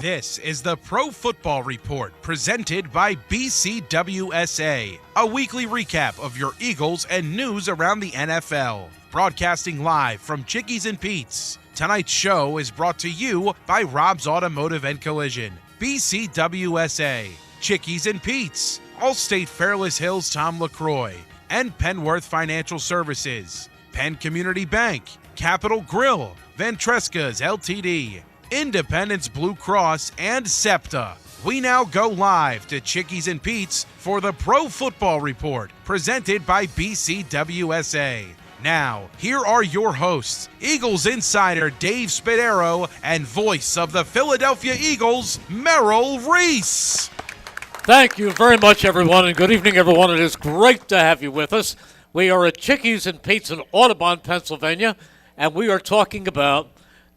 This is the Pro Football Report presented by BCWSA, a weekly recap of your Eagles and news around the NFL. Broadcasting live from Chickies and Pete's. Tonight's show is brought to you by Rob's Automotive and Collision, BCWSA, Chickies and Pete's, Allstate Fairless Hills Tom LaCroix, and Penworth Financial Services, Penn Community Bank, Capital Grill, Ventresca's Ltd., Independence Blue Cross, and SEPTA. We now go live to Chickies and Pete's for the Pro Football Report, presented by BCWSA. Now, here are your hosts, Eagles insider Dave Spadaro and voice of the Philadelphia Eagles, Merrill Reese. Thank you very much, everyone, and good evening, everyone. It is great to have you with us. We are at Chickies and Pete's in Audubon, Pennsylvania, and we are talking about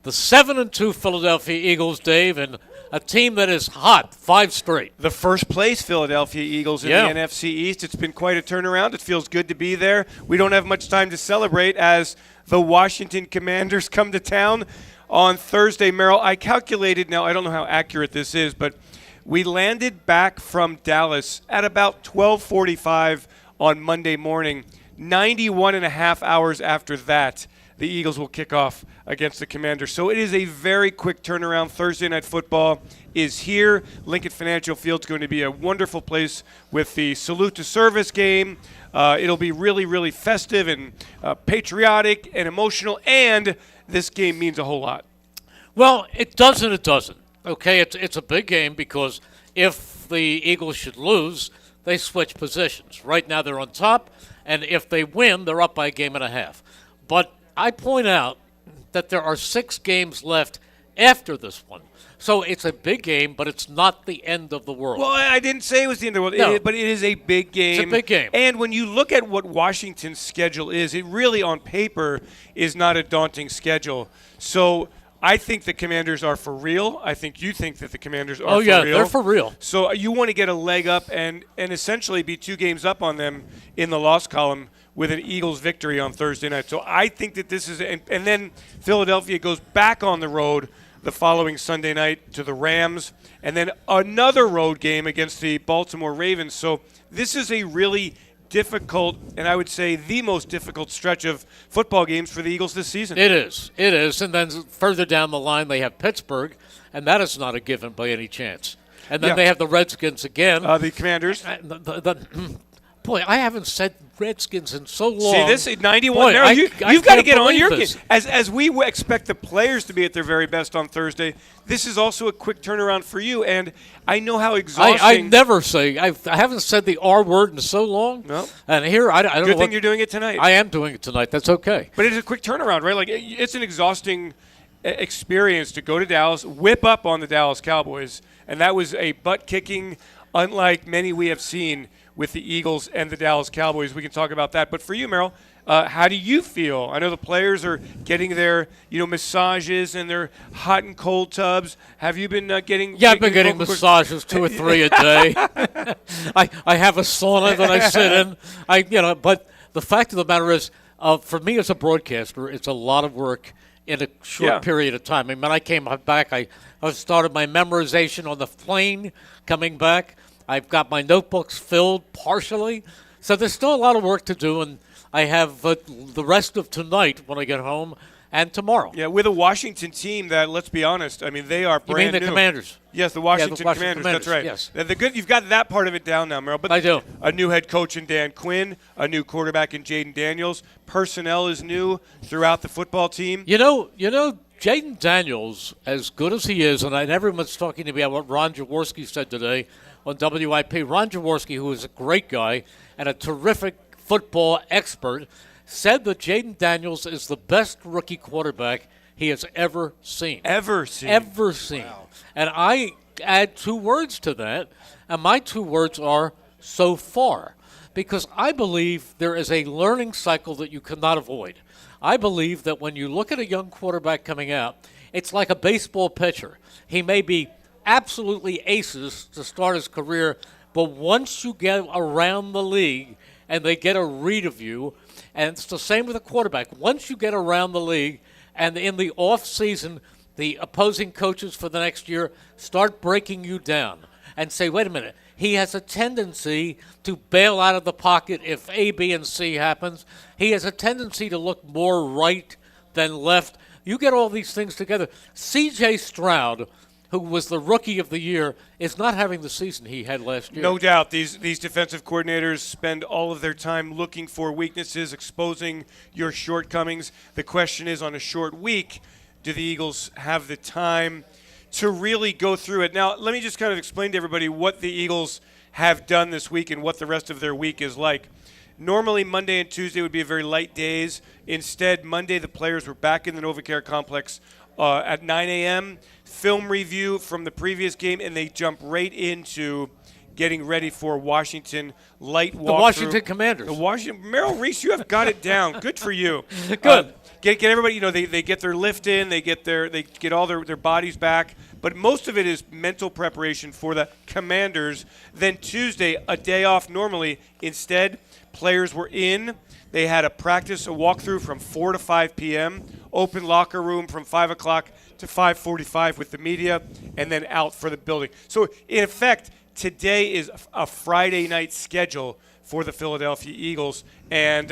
the 7-2 Philadelphia Eagles, Dave, and a team that is hot, 5 straight. The first place Philadelphia Eagles in the NFC East. It's been quite a turnaround. It feels good to be there. We don't have much time to celebrate as the Washington Commanders come to town on Thursday. Merrill, I calculated, now I don't know how accurate this is, but we landed back from Dallas at about 12:45 on Monday morning. 91 and a half hours after that, the Eagles will kick off against the Commanders. So it is a very quick turnaround. Thursday Night Football is here. Lincoln Financial Field is going to be a wonderful place with the Salute to Service game. It'll be really, really festive and patriotic and emotional, and this game means a whole lot. Well, it does and it doesn't. Okay, it's a big game because if the Eagles should lose, they switch positions. Right now they're on top, and if they win, they're up by a game and a half. But I point out that there are 6 games left after this one. So it's a big game, but it's not the end of the world. Well, I didn't say it was the end of the world, no. But it is a big game. It's a big game. And when you look at what Washington's schedule is, it really on paper is not a daunting schedule. So I think the Commanders are for real. I think you think that the Commanders are for real. Oh, yeah, they're for real. So you want to get a leg up and essentially be 2 games up on them in the loss column with an Eagles victory on Thursday night. So I think that this is – and then Philadelphia goes back on the road the following Sunday night to the Rams, and then another road game against the Baltimore Ravens. So this is a really difficult, and I would say the most difficult stretch of football games for the Eagles this season. It is. It is. And then further down the line, they have Pittsburgh, and that is not a given by any chance. And then they have the Redskins again. The Commanders. Boy, I haven't said Redskins in so long. See, this is 91. Boy, you've got to get on your game. this. As we expect the players to be at their very best on Thursday, this is also a quick turnaround for you. And I know how exhausting. I never say. I haven't said the R word in so long. No. And here, I don't know. Good thing you're doing it tonight. I am doing it tonight. That's okay. But it's a quick turnaround, right? Like, it's an exhausting experience to go to Dallas, whip up on the Dallas Cowboys. And that was a butt-kicking, unlike many we have seen with the Eagles and the Dallas Cowboys. We can talk about that. But for you, Merrill, how do you feel? I know the players are getting their, massages and their hot and cold tubs. Have you been getting? Yeah, I've been getting massages 2 or 3 a day. I have a sauna that I sit in. But the fact of the matter is, for me as a broadcaster, it's a lot of work in a short period of time. I mean, when I came back, I started my memorization on the plane coming back. I've got my notebooks filled partially. So there's still a lot of work to do, and I have the rest of tonight when I get home and tomorrow. Yeah, with a Washington team that, let's be honest, I mean, they are brand new. You mean the Commanders? Yes, the Washington Commanders. That's right. Yes. You've got that part of it down now, Merrill. But I do. A new head coach in Dan Quinn, a new quarterback in Jaden Daniels. Personnel is new throughout the football team. You know, Jaden Daniels, as good as he is, and everyone's talking to me about what Ron Jaworski said today on WIP. Ron Jaworski, who is a great guy and a terrific football expert, said that Jaden Daniels is the best rookie quarterback he has ever seen. Ever seen. Wow. And I add 2 words to that, and my 2 words are so far, because I believe there is a learning cycle that you cannot avoid. I believe that when you look at a young quarterback coming out, it's like a baseball pitcher. He may be absolutely aces to start his career, but once you get around the league and they get a read of you, and it's the same with a quarterback. Once you get around the league and in the off season the opposing coaches for the next year start breaking you down and say, wait a minute, he has a tendency to bail out of the pocket if A, B, and C happens. He has a tendency to look more right than left. You get all these things together. C.J. Stroud, who was the rookie of the year, is not having the season he had last year. No doubt. These defensive coordinators spend all of their time looking for weaknesses, exposing your shortcomings. The question is, on a short week, do the Eagles have the time to really go through it? Now, let me just kind of explain to everybody what the Eagles have done this week and what the rest of their week is like. Normally, Monday and Tuesday would be very light days. Instead, Monday, the players were back in the NovaCare complex at 9 a.m., film review from the previous game, and they jump right into getting ready for Washington light walkthrough. The Washington Commanders. Merrill Reese, you have got it down. Good for you. Good. Get everybody, they get their lift in, they get all their bodies back, but most of it is mental preparation for the Commanders. Then Tuesday, a day off normally. Instead, players were in. They had a walkthrough from 4 to 5 p.m., open locker room from 5 o'clock to 5:45 with the media, and then out for the building. So, in effect, today is a Friday night schedule for the Philadelphia Eagles, and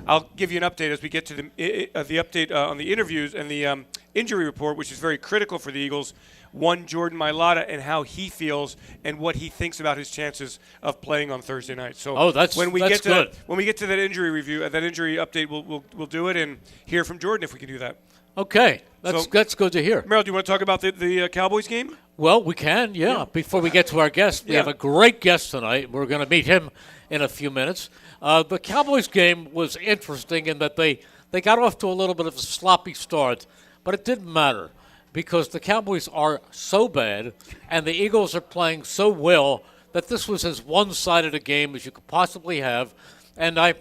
I'll give you an update as we get to the update on the interviews and the injury report, which is very critical for the Eagles. One, Jordan Mailata, and how he feels and what he thinks about his chances of playing on Thursday night. So when we get to that injury review, that injury update, we'll do it and hear from Jordan if we can do that. Okay, that's good to hear. Merrill, do you want to talk about the Cowboys game? Well, we can, yeah. Before we get to our guest, we have a great guest tonight. We're going to meet him in a few minutes. The Cowboys game was interesting in that they got off to a little bit of a sloppy start, but it didn't matter because the Cowboys are so bad and the Eagles are playing so well that this was as one-sided a game as you could possibly have. And I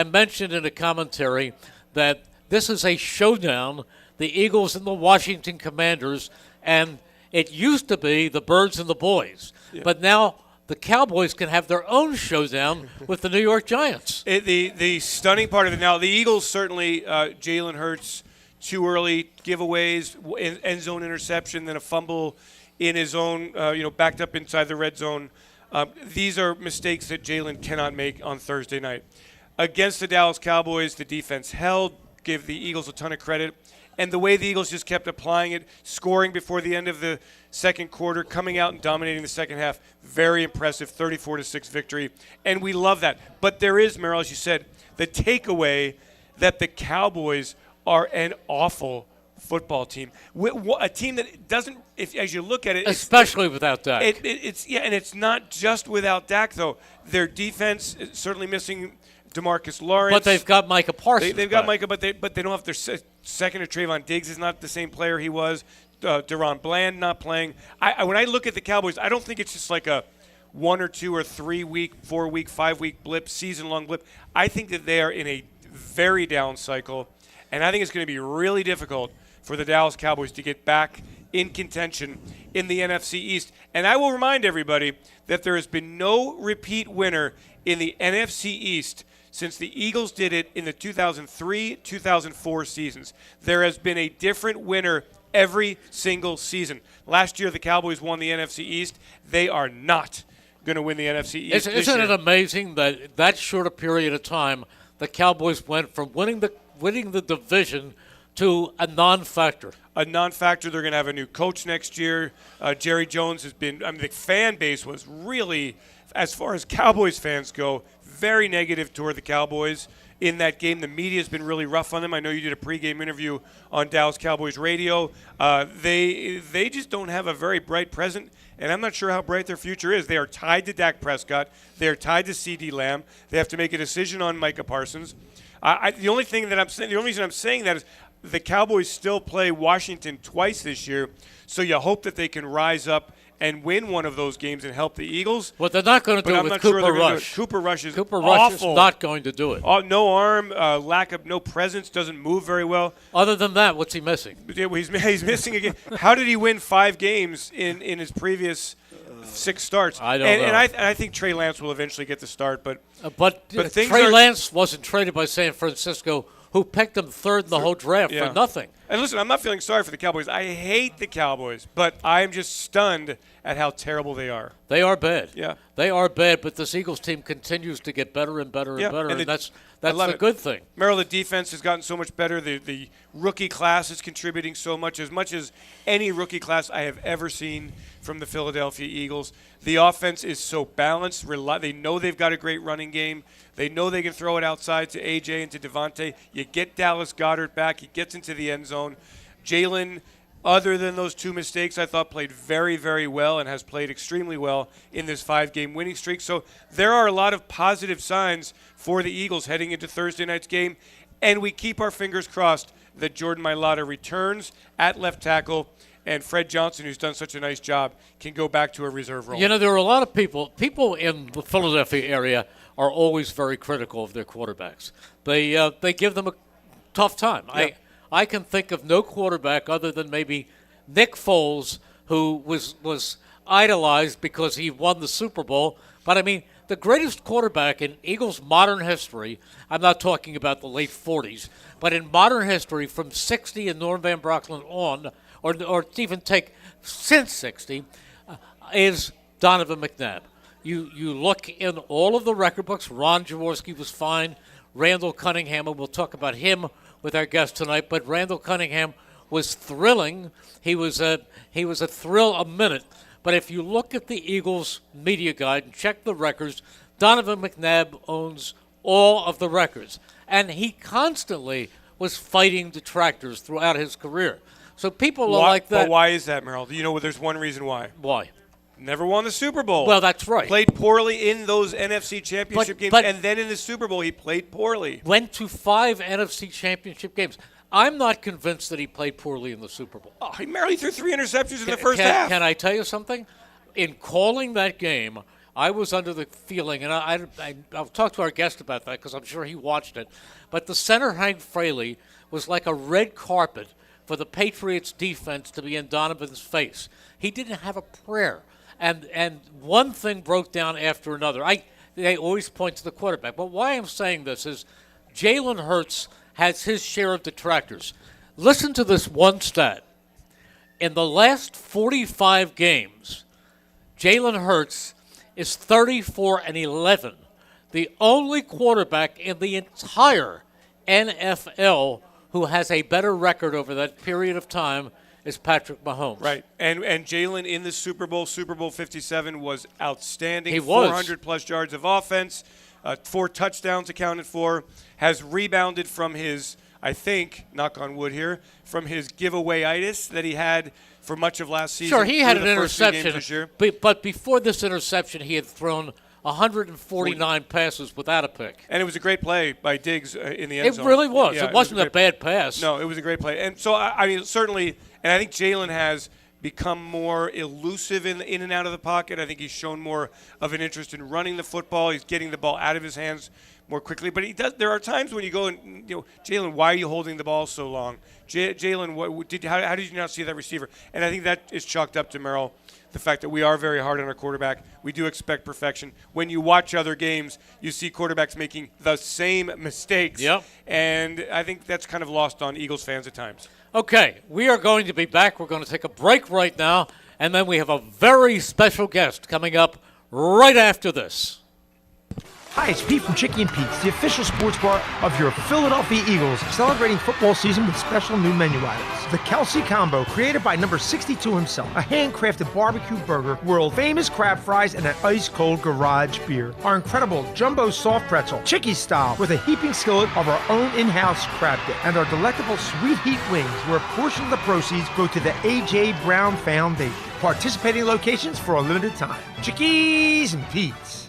mentioned in a commentary that this is a showdown, the Eagles and the Washington Commanders, and it used to be the Birds and the Boys. Yeah. But now the Cowboys can have their own showdown with the New York Giants. The stunning part of it now, the Eagles certainly, Jalen Hurts, too early giveaways, end zone interception, then a fumble in his own, backed up inside the red zone. These are mistakes that Jalen cannot make on Thursday night. Against the Dallas Cowboys, the defense held, give the Eagles a ton of credit. And the way the Eagles just kept applying it, scoring before the end of the second quarter, coming out and dominating the second half, very impressive, 34-6 victory. And we love that. But there is, Merrill, as you said, the takeaway that the Cowboys are an awful football team. A team that doesn't, as you look at it, especially without Dak. And it's not just without Dak though. Their defense is certainly missing DeMarcus Lawrence, but they've got Micah Parsons. They've got Micah, but they don't have their second. Or Trayvon Diggs is not the same player he was. Deron Bland not playing. When I look at the Cowboys, I don't think it's just like a 1 or 2 or 3 week, 4 week, 5 week blip, season long blip. I think that they are in a very down cycle, and I think it's going to be really difficult for the Dallas Cowboys to get back in contention in the NFC East. And I will remind everybody that there has been no repeat winner in the NFC East since the Eagles did it in the 2003-2004 seasons. There has been a different winner every single season. Last year, the Cowboys won the NFC East. They are not going to win the NFC East Isn't it amazing that short a period of time, the Cowboys went from winning the division to a non-factor? A non-factor. They're going to have a new coach next year. Jerry Jones has been – the fan base was really, as far as Cowboys fans go, very negative toward the Cowboys in that game. The media has been really rough on them. I know you did a pregame interview on Dallas Cowboys radio. They just don't have a very bright present, and I'm not sure how bright their future is. They are tied to Dak Prescott. They are tied to CeeDee Lamb. They have to make a decision on Micah Parsons. The only reason I'm saying that is the Cowboys still play Washington twice this year, so you hope that they can rise up and win one of those games and help the Eagles. What they're not going to do it with Cooper Rush. Cooper Rush is awful. Not going to do it. No arm, lack of no presence, doesn't move very well. Other than that, what's he missing? He's missing again. How did he win 5 games in his previous 6 starts? I don't know. And I think Trey Lance will eventually get the start, but Trey Lance wasn't traded by San Francisco, who picked him third in the whole draft for nothing. And listen, I'm not feeling sorry for the Cowboys. I hate the Cowboys, but I'm just stunned at how terrible they are. They are bad. Yeah. They are bad, but this Eagles team continues to get better and better and better, and that's the good thing. Merrill, the defense has gotten so much better. The rookie class is contributing so much as any rookie class I have ever seen from the Philadelphia Eagles. The offense is so balanced. They know they've got a great running game. They know they can throw it outside to A.J. and to Devontae. You get Dallas Goedert back. He gets into the end zone. Jalen, other than those 2 mistakes, I thought played very, very well and has played extremely well in this 5-game winning streak. So there are a lot of positive signs for the Eagles heading into Thursday night's game. And we keep our fingers crossed that Jordan Mailata returns at left tackle and Fred Johnson, who's done such a nice job, can go back to a reserve role. You know, there are a lot of people in the Philadelphia area are always very critical of their quarterbacks. They give them a tough time. Yeah. I can think of no quarterback other than maybe Nick Foles, who was idolized because he won the Super Bowl. But, I mean, the greatest quarterback in Eagles modern history, I'm not talking about the late 40s, but in modern history from 60 and Norm Van Brocklin on, or even take since 60, is Donovan McNabb. You look in all of the record books, Ron Jaworski was fine, Randall Cunningham, and we'll talk about him with our guest tonight, but Randall Cunningham was thrilling. He was a thrill a minute. But if you look at the Eagles media guide and check the records, Donovan McNabb owns all of the records. And he constantly was fighting detractors throughout his career. So people are like that. But why is that, Merrill? You know, there's one reason why. Why? Never won the Super Bowl. Well, that's right. Played poorly in those NFC Championship games, and then in the Super Bowl he played poorly. Went to 5 NFC Championship games. I'm not convinced that he played poorly in the Super Bowl. Oh, he merely threw 3 interceptions in the first half. Can I tell you something? In calling that game, I was under the feeling, and I'll talk to our guest about that because I'm sure he watched it, but the center, Hank Fraley, was like a red carpet for the Patriots defense to be in Donovan's face. He didn't have a prayer. And one thing broke down after another. They always point to the quarterback. But why I'm saying this is Jalen Hurts has his share of detractors. Listen to this one stat. In the last 45 games, Jalen Hurts is 34-11, the only quarterback in the entire NFL who has a better record over that period of time is Patrick Mahomes. Right. And Jalen in the Super Bowl 57, was outstanding. He was. 400-plus yards of offense, 4 touchdowns accounted for, has rebounded from his, I think, knock on wood here, from his giveaway-itis that he had for much of last season. Sure, he had an interception, but before this interception, he had thrown 149 passes without a pick. And it was a great play by Diggs in the end zone. It really was. Yeah, it wasn't a bad pass. No, it was a great play. And so, I mean, certainly, and I think Jalen has become more elusive in and out of the pocket. I think he's shown more of an interest in running the football. He's getting the ball out of his hands more quickly. But he does. There are times when you go and, Jalen, why are you holding the ball so long? Jalen, how did you not see that receiver? And I think that is chalked up to Merrill, the fact that we are very hard on our quarterback. We do expect perfection. When you watch other games, you see quarterbacks making the same mistakes. Yep. And I think that's kind of lost on Eagles fans at times. Okay, we are going to be back. We're going to take a break right now, and then we have a very special guest coming up right after this. Hi, it's Pete from Chicky and Pete's, the official sports bar of your Philadelphia Eagles, celebrating football season with special new menu items. The Kelsey Combo, created by number 62 himself, a handcrafted barbecue burger, world-famous crab fries, and an ice-cold garage beer. Our incredible jumbo soft pretzel, Chicky style, with a heaping skillet of our own in-house crab dip, and our delectable sweet heat wings, where a portion of the proceeds go to the A.J. Brown Foundation. Participating locations for a limited time. Chickies and Pete's.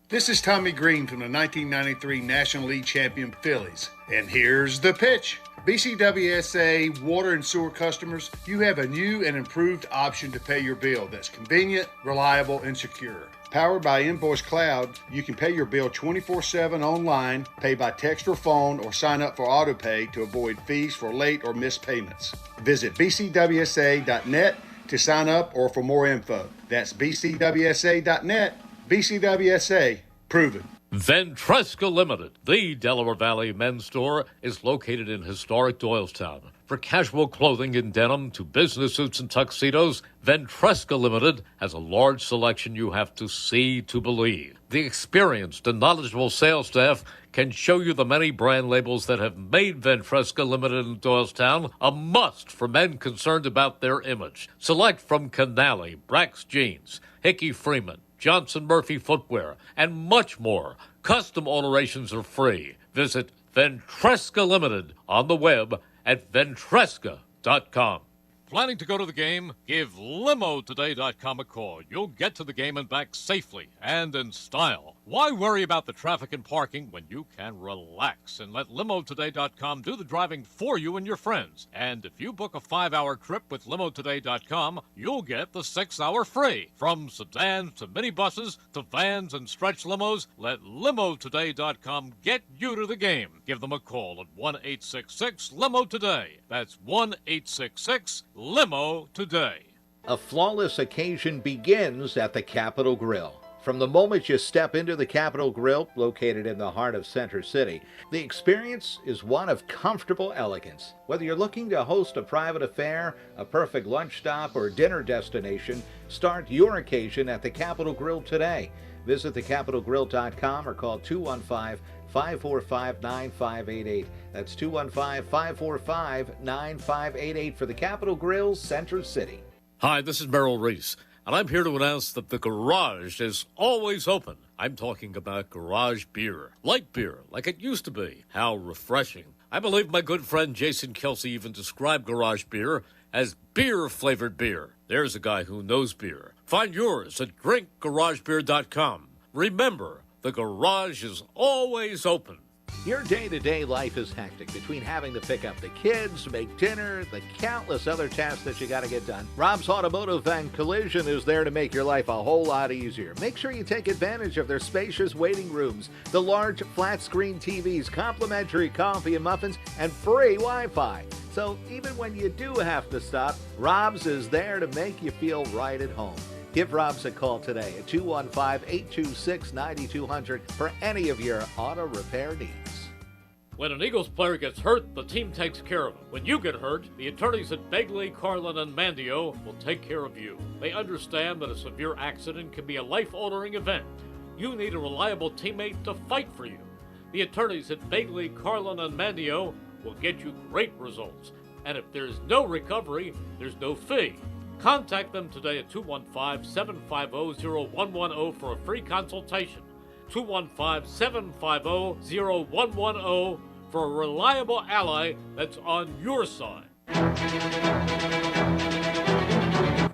This is Tommy Green from the 1993 National League champion Phillies. And here's the pitch. BCWSA water and sewer customers, you have a new and improved option to pay your bill that's convenient, reliable, and secure. Powered by Invoice Cloud, you can pay your bill 24/7 online, pay by text or phone, or sign up for AutoPay to avoid fees for late or missed payments. Visit bcwsa.net to sign up or for more info. That's bcwsa.net. BCWSA, proven. Ventresca Limited, the Delaware Valley men's store, is located in historic Doylestown. For casual clothing in denim to business suits and tuxedos, Ventresca Limited has a large selection you have to see to believe. The experienced and knowledgeable sales staff can show you the many brand labels that have made Ventresca Limited in Doylestown a must for men concerned about their image. Select from Canali, Brax Jeans, Hickey Freeman, Johnson Murphy Footwear, and much more. Custom alterations are free. Visit Ventresca Limited on the web at ventresca.com. Planning to go to the game? Give LimoToday.com a call. You'll get to the game and back safely and in style. Why worry about the traffic and parking when you can relax and let LimoToday.com do the driving for you and your friends? And if you book a 5-hour trip with LimoToday.com, you'll get the 6-hour free. From sedans to minibuses to vans and stretch limos, let LimoToday.com get you to the game. Give them a call at 1-866-LIMO-TODAY. That's 1-866-LIMO today. A flawless occasion begins at the Capitol Grill. From the moment you step into the Capitol Grill, located in the heart of Center City, the experience is one of comfortable elegance. Whether you're looking to host a private affair, a perfect lunch stop, or dinner destination, start your occasion at the Capitol Grill today. Visit thecapitolgrill.com or call 215-545-9588. That's 215-545-9588 for the Capitol Grill, Center City. Hi, this is Merrill Reese, and I'm here to announce that the garage is always open. I'm talking about garage beer. Light beer, like it used to be. How refreshing. I believe my good friend Jason Kelsey even described garage beer as beer-flavored beer. There's a guy who knows beer. Find yours at drinkgaragebeer.com. Remember, the garage is always open. Your day-to-day life is hectic between having to pick up the kids, make dinner, the countless other tasks that you got to get done. Rob's Automotive and Collision is there to make your life a whole lot easier. Make sure you take advantage of their spacious waiting rooms, the large flat-screen TVs, complimentary coffee and muffins, and free Wi-Fi. So even when you do have to stop, Rob's is there to make you feel right at home. Give Rob's a call today at 215-826-9200 for any of your auto repair needs. When an Eagles player gets hurt, the team takes care of him. When you get hurt, the attorneys at Begley, Carlin, and Mandio will take care of you. They understand that a severe accident can be a life-altering event. You need a reliable teammate to fight for you. The attorneys at Begley, Carlin, and Mandio will get you great results. And if there's no recovery, there's no fee. Contact them today at 215-750-0110 for a free consultation. 215-750-0110 for a reliable ally that's on your side.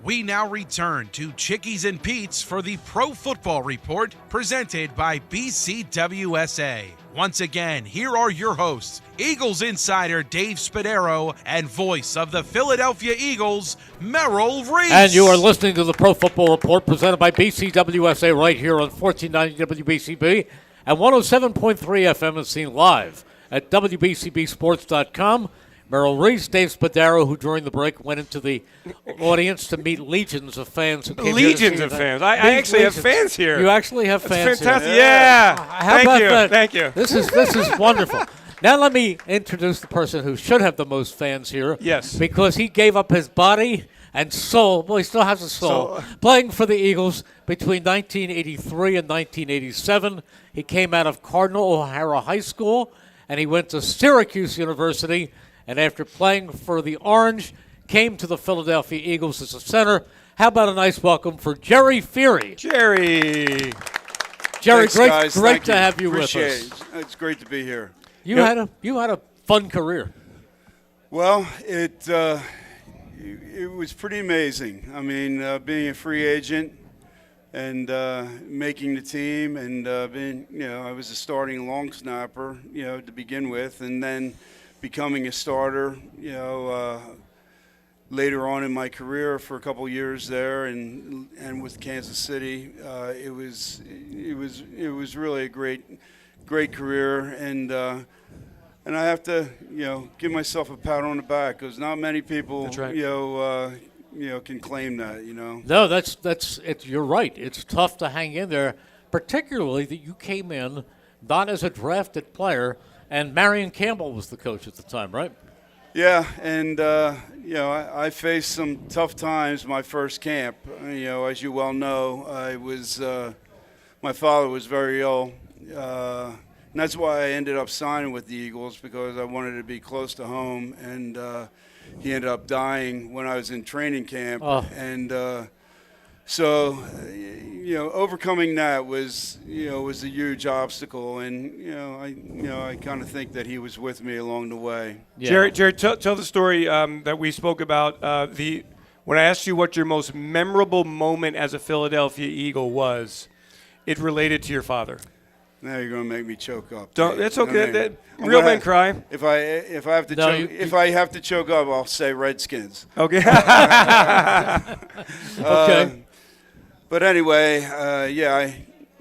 We now return to Chickies and Pete's for the Pro Football Report presented by BCWSA. Once again, here are your hosts, Eagles insider Dave Spadaro and voice of the Philadelphia Eagles, Merrill Reese. And you are listening to the Pro Football Report presented by BCWSA right here on 1490 WBCB and 107.3 FM and seen live at WBCBsports.com. Merrill Reese, Dave Spadaro, who during the break went into the audience to meet legions of fans. Who came Legions of fans. I actually have fans here. You actually have fans fantastic. here. Yeah. How about that? Thank you. This is wonderful. Now let me introduce the person who should have the most fans here. Yes. Because he gave up his body and soul. Well, he still has a soul. Playing for the Eagles between 1983 and 1987. He came out of Cardinal O'Hara High School, and he went to Syracuse University, and after playing for the Orange, came to the Philadelphia Eagles as a center. How about a nice welcome for Gerry Feehery? Jerry. Jerry, Thanks, great guys. to have you Appreciate with us. It's great to be here. You had a fun career. Well, it was pretty amazing. I mean, being a free agent and making the team, and being, I was a starting long snapper, to begin with, and then becoming a starter, later on in my career for a couple years there, and with Kansas City, it was really a great career, and I have to give myself a pat on the back, because not many people That's right. can claim that. No, that's it. You're right. It's tough to hang in there particularly that you came in not as a drafted player, and Marion Campbell was the coach at the time, right? Yeah, and I faced some tough times my first camp. As you well know, my father was very ill, and that's why I ended up signing with the Eagles, because I wanted to be close to home. And he ended up dying when I was in training camp, and so overcoming that was a huge obstacle, and I kind of think that he was with me along the way. Yeah. Gerry, tell the story that we spoke about. When I asked you what your most memorable moment as a Philadelphia Eagle was, it related to your father. Now you're going to make me choke up. That's okay. Real men cry. If I have to if I have to choke up, I'll say Redskins. Okay. Okay. But anyway,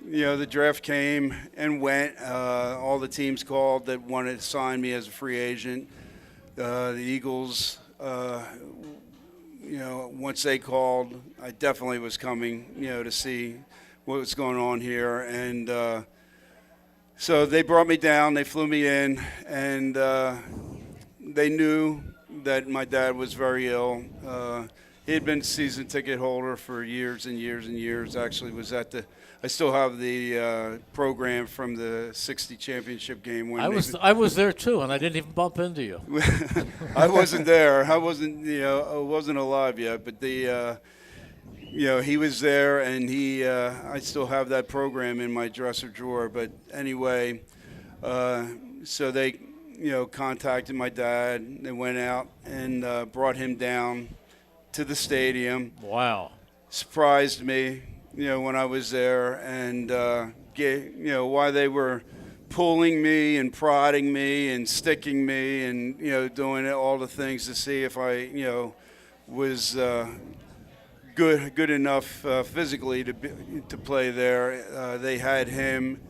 the draft came and went. All the teams called that wanted to sign me as a free agent. The Eagles, once they called, I definitely was coming, to see what was going on here. And so they brought me down. They flew me in, and they knew that my dad was very ill. He had been a season ticket holder for years and years and years. Actually, I still have the program from the '60 championship game. When I was there too, and I didn't even bump into you. I wasn't there. I wasn't alive yet. But he was there, and I still have that program in my dresser drawer. But anyway, so they contacted my dad. They went out and brought him down to the stadium. Wow. Surprised me, when I was there, and why they were pulling me and prodding me and sticking me and doing all the things to see if I was good enough physically to play there. They had him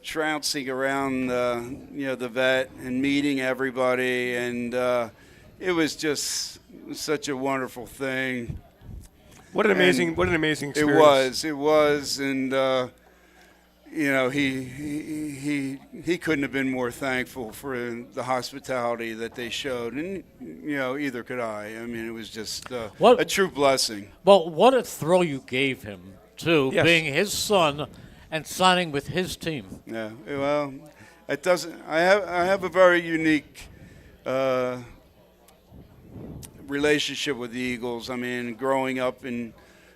trouncing around the vet and meeting everybody, and it was just such a wonderful thing. What an amazing experience. It was, and he couldn't have been more thankful for the hospitality that they showed, and either could I. I mean, it was just a true blessing. Well, what a thrill you gave him too, yes. being his son and signing with his team. Yeah, well, it doesn't. I have a very unique relationship with the Eagles. I mean, growing up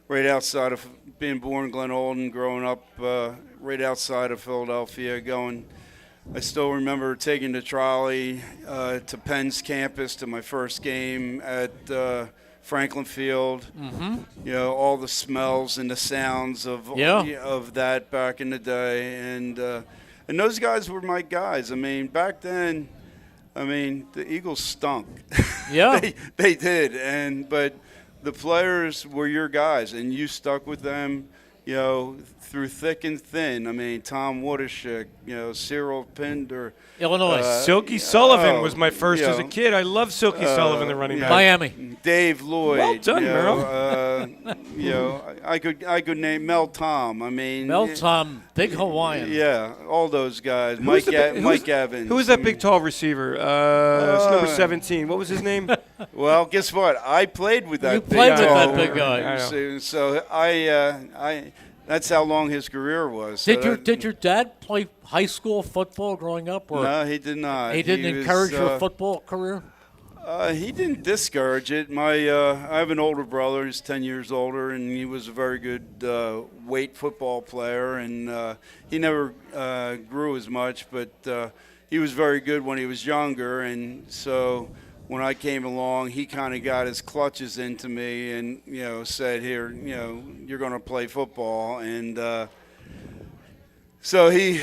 right outside of being born in Glen Olden, growing up right outside of Philadelphia, I still remember taking the trolley to Penn's campus to my first game at Franklin Field. Mm-hmm. All the smells and the sounds of that back in the day, and those guys were my guys. I mean, back then, the Eagles stunk. Yeah, they did, but the players were your guys, and you stuck with them, through thick and thin. I mean, Tom Watershik, Cyril Pinder. Illinois. Silky Sullivan was my first as a kid. I love Silky Sullivan, the running back. Miami. Dave Lloyd. Well done, Merrill. I could name Mel Tom. Mel Tom, big Hawaiian. Yeah, all those guys. Mike Evans. Who was that big, tall receiver? It's number 17. What was his name? Well, guess what? I played with that. You played with that big guy. So I that's how long his career was. Did your dad play high school football growing up? Or no, he did not. He didn't encourage your football career? He didn't discourage it. I have an older brother. He's 10 years older, and he was a very good weight football player. And he never grew as much, but he was very good when he was younger. And so when I came along, he kind of got his clutches into me and, said, here, you're going to play football. And so he,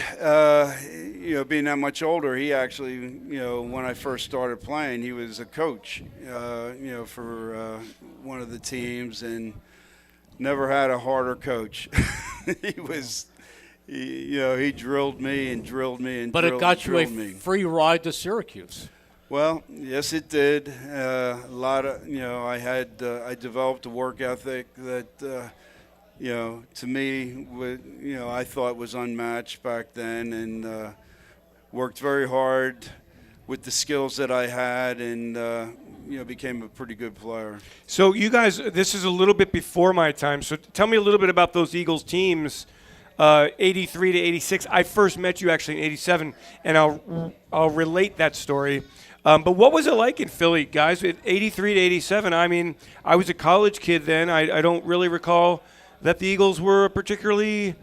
being that much older, he actually, when I first started playing, he was a coach, for one of the teams, and never had a harder coach. He drilled me and drilled me and But it got you a free ride to Syracuse. Well, yes, it did. A lot of, I developed a work ethic that, to me, I thought was unmatched back then, and worked very hard with the skills that I had, and became a pretty good player. So you guys, this is a little bit before my time. So tell me a little bit about those Eagles teams, 83 to 86. I first met you actually in 87, and I'll relate that story. But what was it like in Philly, guys? At 83 to 87, I mean, I was a college kid then. I don't really recall that the Eagles were a particularly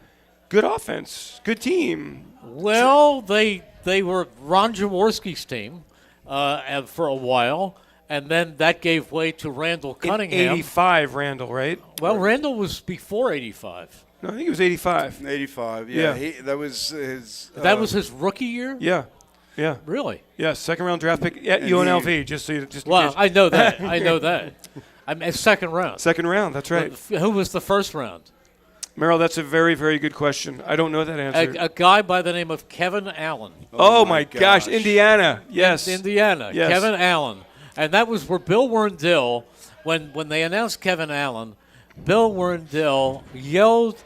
good offense, good team. Well, they were Ron Jaworski's team for a while, and then that gave way to Randall Cunningham. In 85, Randall, right? Well, Randall was before 85. No, I think it was 85. 85, yeah. That was his rookie year? Yeah. Yeah. Really? Yeah, second-round draft pick at UNLV, just in well, case. I know that. I know that. I'm at second round. Second round, that's right. Who was the first round? Merrill, that's a very, very good question. I don't know that answer. A guy by the name of Kevin Allen. Oh my gosh, Indiana. Yes. Indiana. Yes. Kevin Allen. And that was where Bill Werndl, when they announced Kevin Allen, Bill Werndl yelled,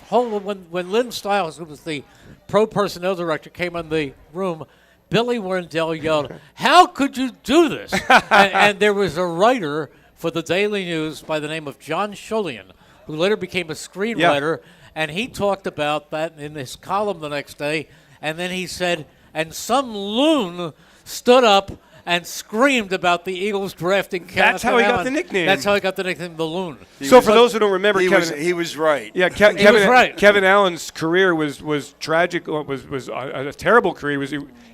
when Lynn Stiles, who was the pro personnel director, came in the room, Billy Werndl yelled, "How could you do this?" and there was a writer for the Daily News by the name of John Schulian, who later became a screenwriter, and he talked about that in his column the next day, and then he said, and some loon stood up and screamed about the Eagles drafting Kevin Allen. That's how he got the nickname. That's how he got the nickname, the Loon. So for those who don't remember, he was right. Yeah, he was right. Kevin Allen's career was tragic. Was a terrible career.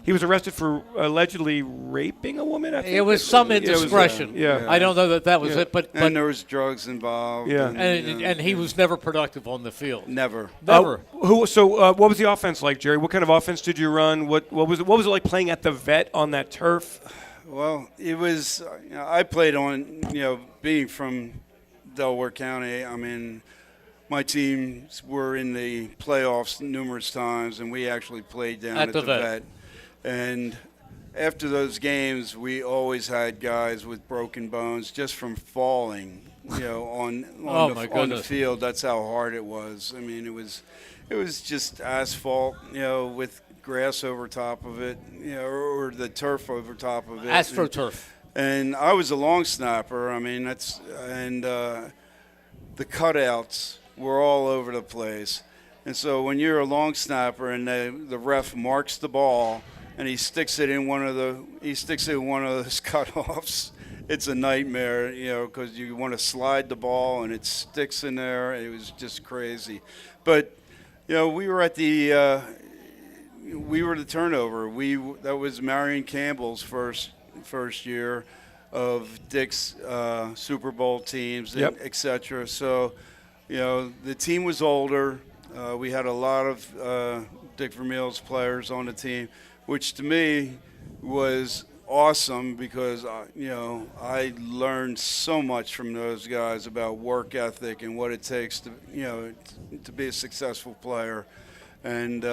He was arrested for allegedly raping a woman. I think it was some indiscretion. I don't know that was it, but there was drugs involved. Yeah, and he was never productive on the field. Never. What was the offense like, Gerry? What kind of offense did you run? What was it like playing at the Vet on that turf? Well, it was. I played on. Being from Delaware County, I mean, my teams were in the playoffs numerous times, and we actually played down at the Vet. And after those games, we always had guys with broken bones just from falling, on the field. That's how hard it was. I mean, it was just asphalt, with grass over top of it, or the turf over top of it. AstroTurf. And I was a long snapper. I mean, the cutouts were all over the place. And so when you're a long snapper and the ref marks the ball and he sticks it in one of those cutoffs, it's a nightmare, because you want to slide the ball and it sticks in there. It was just crazy. But we were the turnover. That was Marion Campbell's first year of Dick's Super Bowl teams, et cetera. So, the team was older. We had a lot of Dick Vermeil's players on the team, which to me was awesome because, I learned so much from those guys about work ethic and what it takes to be a successful player. And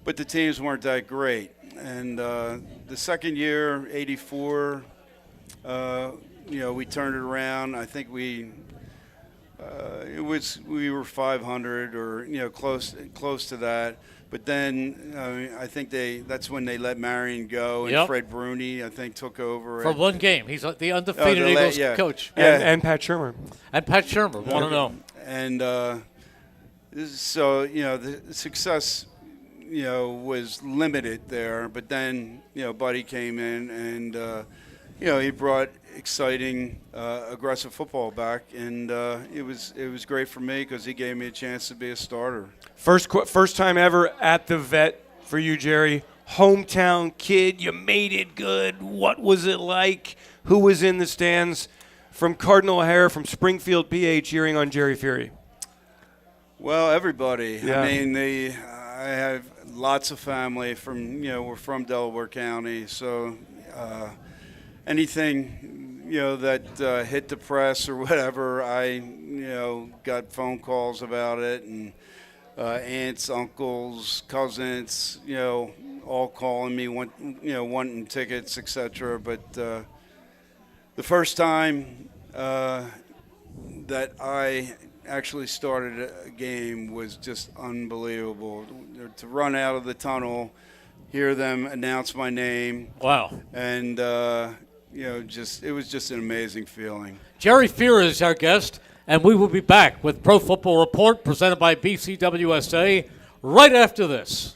but the teams weren't that great. And the second year, 84, we turned it around. I think we were 500 or close to that. But then I think that's when they let Marion go, and Fred Bruni I think took over for one game. He's the undefeated Eagles coach, and Pat Shermer. And Pat Shermer, want to know. And so the success was limited there, but then Buddy came in and he brought exciting, aggressive football back, and it was great for me because he gave me a chance to be a starter. First time ever at the Vet for you, Gerry. Hometown kid, you made it good. What was it like? Who was in the stands? From Cardinal O'Hara, from Springfield, PA, cheering on Gerry Feehery. Well, everybody. Yeah. I mean, I have lots of family we're from Delaware County, so anything that hit the press or whatever, I got phone calls about it, and aunts, uncles, cousins, all calling me, wanting tickets, etc. But the first time that I actually started a game was just unbelievable. To run out of the tunnel, hear them announce my name. Wow. And, it was just an amazing feeling. Gerry Feehery is our guest, and we will be back with Pro Football Report presented by BCWSA right after this.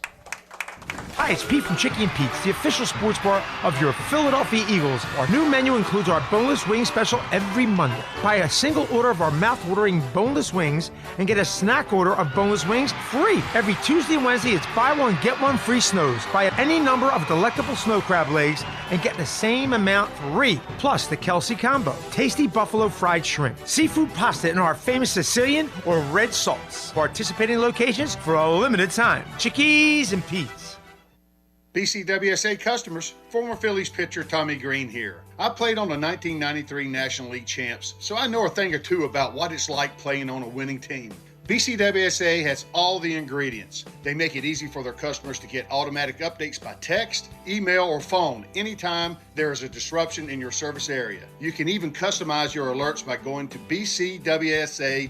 Hi, it's Pete from Chicky and Pete's, the official sports bar of your Philadelphia Eagles. Our new menu includes our boneless wing special every Monday. Buy a single order of our mouth-watering boneless wings and get a snack order of boneless wings free. Every Tuesday and Wednesday, it's buy one, get one free snows. Buy any number of delectable snow crab legs and get the same amount free. Plus the Kelsey Combo, tasty buffalo fried shrimp, seafood pasta in our famous Sicilian or red sauce. Participating locations for a limited time. Chickies and Pete's. BCWSA customers, former Phillies pitcher Tommy Green here. I played on the 1993 National League champs, so I know a thing or two about what it's like playing on a winning team. BCWSA has all the ingredients. They make it easy for their customers to get automatic updates by text, email, or phone anytime there is a disruption in your service area. You can even customize your alerts by going to bcwsa.net.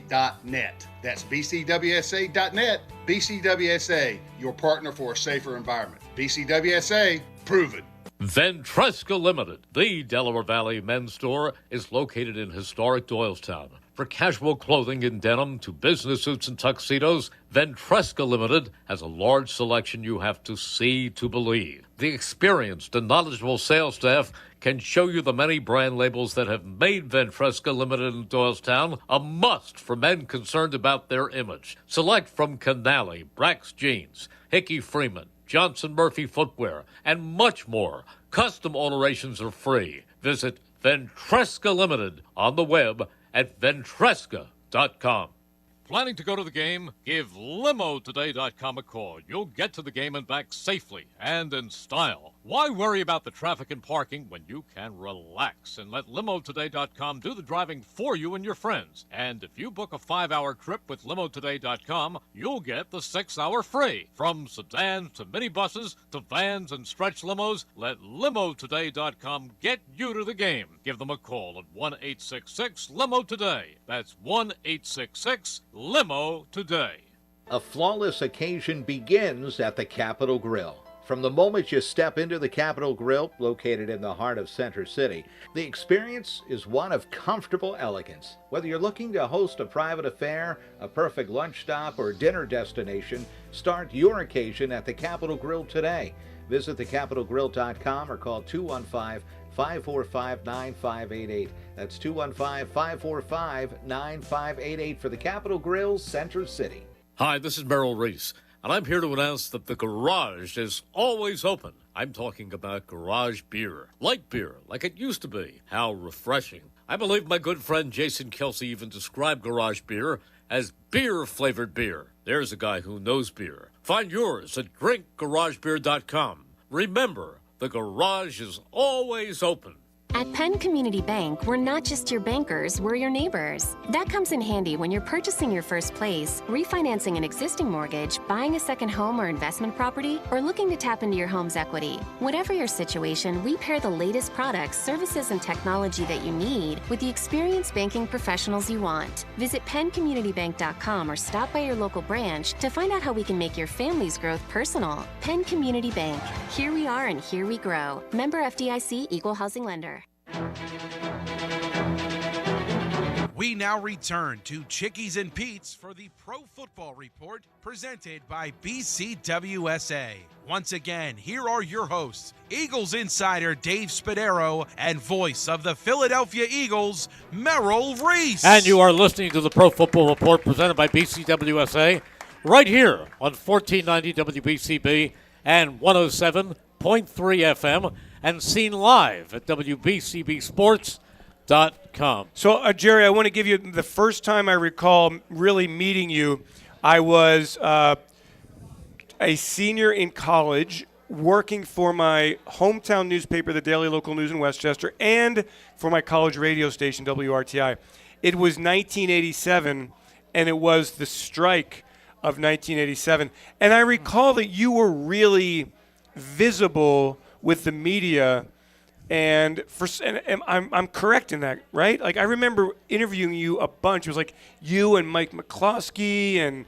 That's bcwsa.net. BCWSA, your partner for a safer environment. BCWSA, proven. Ventresca Limited, the Delaware Valley men's store, is located in historic Doylestown. For casual clothing in denim to business suits and tuxedos, Ventresca Limited has a large selection you have to see to believe. The experienced and knowledgeable sales staff can show you the many brand labels that have made Ventresca Limited in Doylestown a must for men concerned about their image. Select from Canali, Brax Jeans, Hickey Freeman, Johnson Murphy Footwear, and much more. Custom alterations are free. Visit Ventresca Limited on the web at ventresca.com. Planning to go to the game? Give LimoToday.com a call. You'll get to the game and back safely and in style. Why worry about the traffic and parking when you can relax and let LimoToday.com do the driving for you and your friends? And if you book a 5-hour trip with LimoToday.com, you'll get the 6-hour free. From sedans to minibuses to vans and stretch limos, let LimoToday.com get you to the game. Give them a call at 1-866-LIMO-TODAY. That's 1-866-LIMO-TODAY. A flawless occasion begins at the Capitol Grill. From the moment you step into the Capitol Grill, located in the heart of Center City, the experience is one of comfortable elegance. Whether you're looking to host a private affair, a perfect lunch stop, or dinner destination, start your occasion at the Capitol Grill today. Visit thecapitolgrill.com or call 215-545-9588. That's 215-545-9588 for the Capitol Grill, Center City. Hi, this is Merrill Reese, and I'm here to announce that the garage is always open. I'm talking about garage beer. Light beer, like it used to be. How refreshing. I believe my good friend Jason Kelsey even described garage beer as beer-flavored beer. There's a guy who knows beer. Find yours at drinkgaragebeer.com. Remember, the garage is always open. At Penn Community Bank, we're not just your bankers, we're your neighbors. That comes in handy when you're purchasing your first place, refinancing an existing mortgage, buying a second home or investment property, or looking to tap into your home's equity. Whatever your situation, we pair the latest products, services, and technology that you need with the experienced banking professionals you want. Visit penncommunitybank.com or stop by your local branch to find out how we can make your family's growth personal. Penn Community Bank. Here we are and here we grow. Member FDIC, Equal Housing Lender. We now return to Chickies and Pete's for the Pro Football Report presented by BCWSA. Once again, here are your hosts, Eagles insider Dave Spadaro and voice of the Philadelphia Eagles, Merrill Reese. And you are listening to the Pro Football Report presented by BCWSA right here on 1490 WBCB and 107.3 FM and seen live at WBCBsports.com. So, Gerry, I want to give you the first time I recall really meeting you. I was a senior in college working for my hometown newspaper, the Daily Local News in Westchester, and for my college radio station, WRTI. It was 1987, and it was the strike of 1987. And I recall that you were really visible with the media And I'm correct in that, right? Like, I remember interviewing you a bunch. It was like you and Mike McCloskey and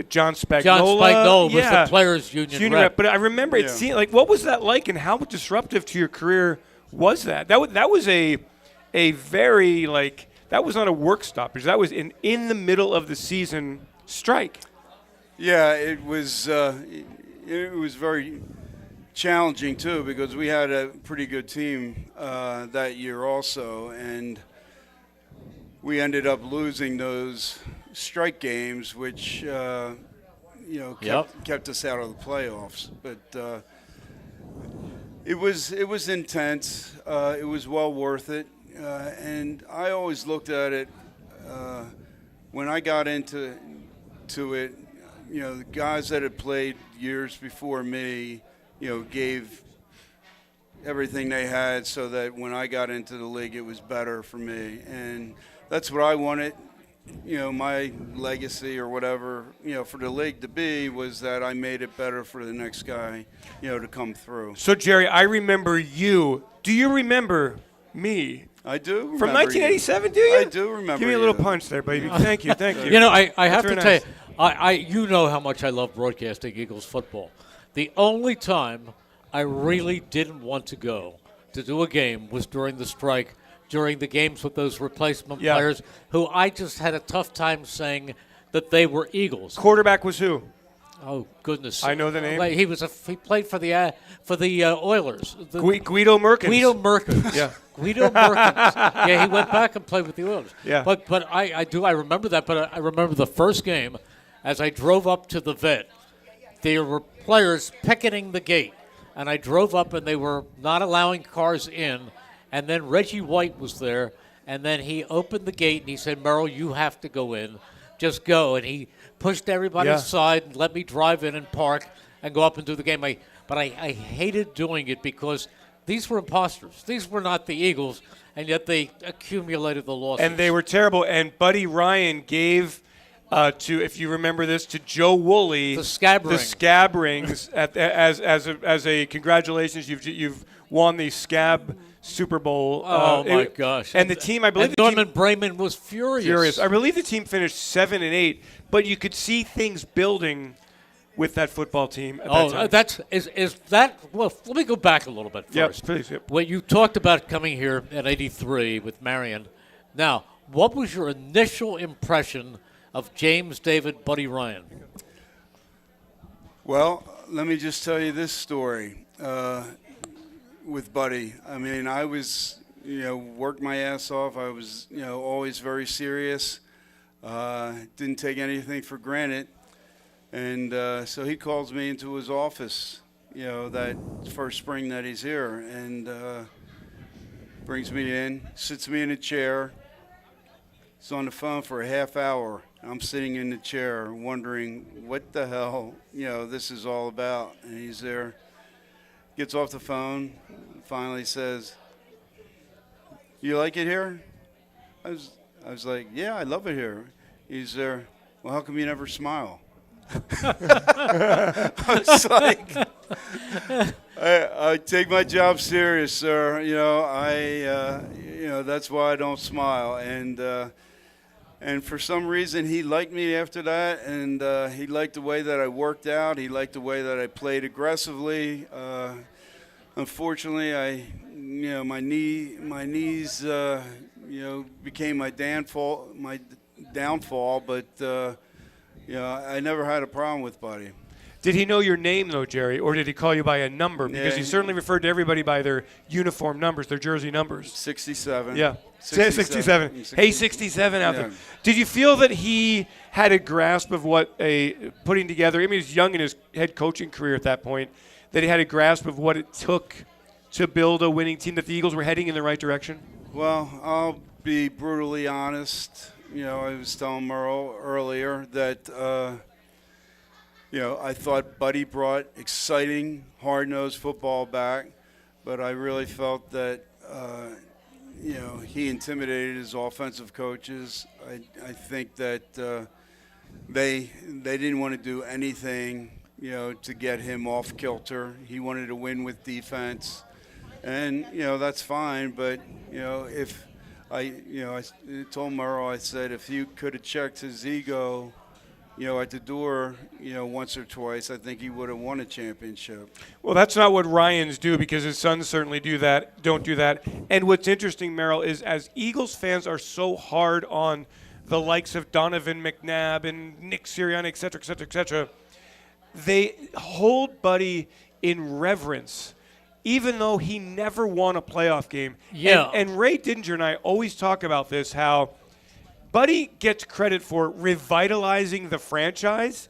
John Spagnola. John Spagnola was the Players Union rep. But I remember it seemed like, what was that like, and how disruptive to your career was that? That was a very, like, that was not a work stoppage. That was in the middle of the season strike. Yeah, it was very challenging too, because we had a pretty good team that year also, and we ended up losing those strike games, which kept us out of the playoffs. But it was intense. It was well worth it, and I always looked at it when I got into it. The guys that had played years before me, gave everything they had so that when I got into the league, it was better for me. And that's what I wanted, my legacy or whatever, for the league to be, was that I made it better for the next guy, to come through. So, Gerry, I remember you. Do you remember me? I do remember From 1987, do you? I do remember. Give me a little punch there, baby. Thank you. I have to tell you, you know how much I love broadcasting Eagles football. The only time I really didn't want to go to do a game was during the strike, during the games with those replacement players who I just had a tough time saying that they were Eagles. Quarterback was who? Oh, goodness. I know the name. He played for the Oilers. Guido Merkins. Guido Merkins. Yeah. Guido Merkins. Yeah, he went back and played with the Oilers. Yeah. But I remember that, but I remember the first game as I drove up to the vet. There were players picketing the gate, and I drove up, and they were not allowing cars in, and then Reggie White was there, and then he opened the gate, and he said, Merrill, you have to go in. Just go. And he pushed everybody aside and let me drive in and park and go up and do the game. But I hated doing it because these were imposters. These were not the Eagles, and yet they accumulated the losses. And they were terrible, and Buddy Ryan gave – if you remember this, to Joe Woolley, the scab rings as a congratulations, you've won the scab Super Bowl. My gosh! And the team, I believe, Norman Brayman was furious. I believe the team finished 7-8, but you could see things building with that football team. At that time. Is that? Well, let me go back a little bit first. Yes, please. Yep. When you talked about coming here at '83 with Marion, now what was your initial impression of James David Buddy Ryan? Well, let me just tell you this story with Buddy. I mean, I was, worked my ass off. I was, always very serious. Didn't take anything for granted. And so he calls me into his office, that first spring that he's here, and brings me in, sits me in a chair. He's on the phone for a half hour. I'm sitting in the chair wondering what the hell, this is all about. And he's there, gets off the phone, finally says, "You like it here?" I was like, "Yeah, I love it here." He's there, "Well, how come you never smile?" I was like, I take my job serious, sir. That's why I don't smile. And for some reason, he liked me after that, and he liked the way that I worked out. He liked the way that I played aggressively. Unfortunately, my knees, became my downfall. But I never had a problem with Buddy. Did he know your name, though, Gerry, or did he call you by a number? Because he certainly referred to everybody by their uniform numbers, their jersey numbers. 67. Yeah. 67. Hey, 67 out there. Did you feel that he had a grasp of what putting together, I mean, he was young in his head coaching career at that point, that he had a grasp of what it took to build a winning team, that the Eagles were heading in the right direction? Well, I'll be brutally honest. I was telling Merle earlier that I thought Buddy brought exciting, hard-nosed football back, but I really felt that, he intimidated his offensive coaches. I think that they didn't want to do anything, to get him off kilter. He wanted to win with defense. And, that's fine. But, if I told Merrill, I said, if you could have checked his ego, at the door, once or twice, I think he would have won a championship. Well, that's not what Ryans do, because his sons certainly don't do that. And what's interesting, Merrill, is as Eagles fans are so hard on the likes of Donovan McNabb and Nick Sirianni, et cetera, they hold Buddy in reverence, even though he never won a playoff game. Yeah. And Ray Didinger and I always talk about this, how Buddy gets credit for revitalizing the franchise,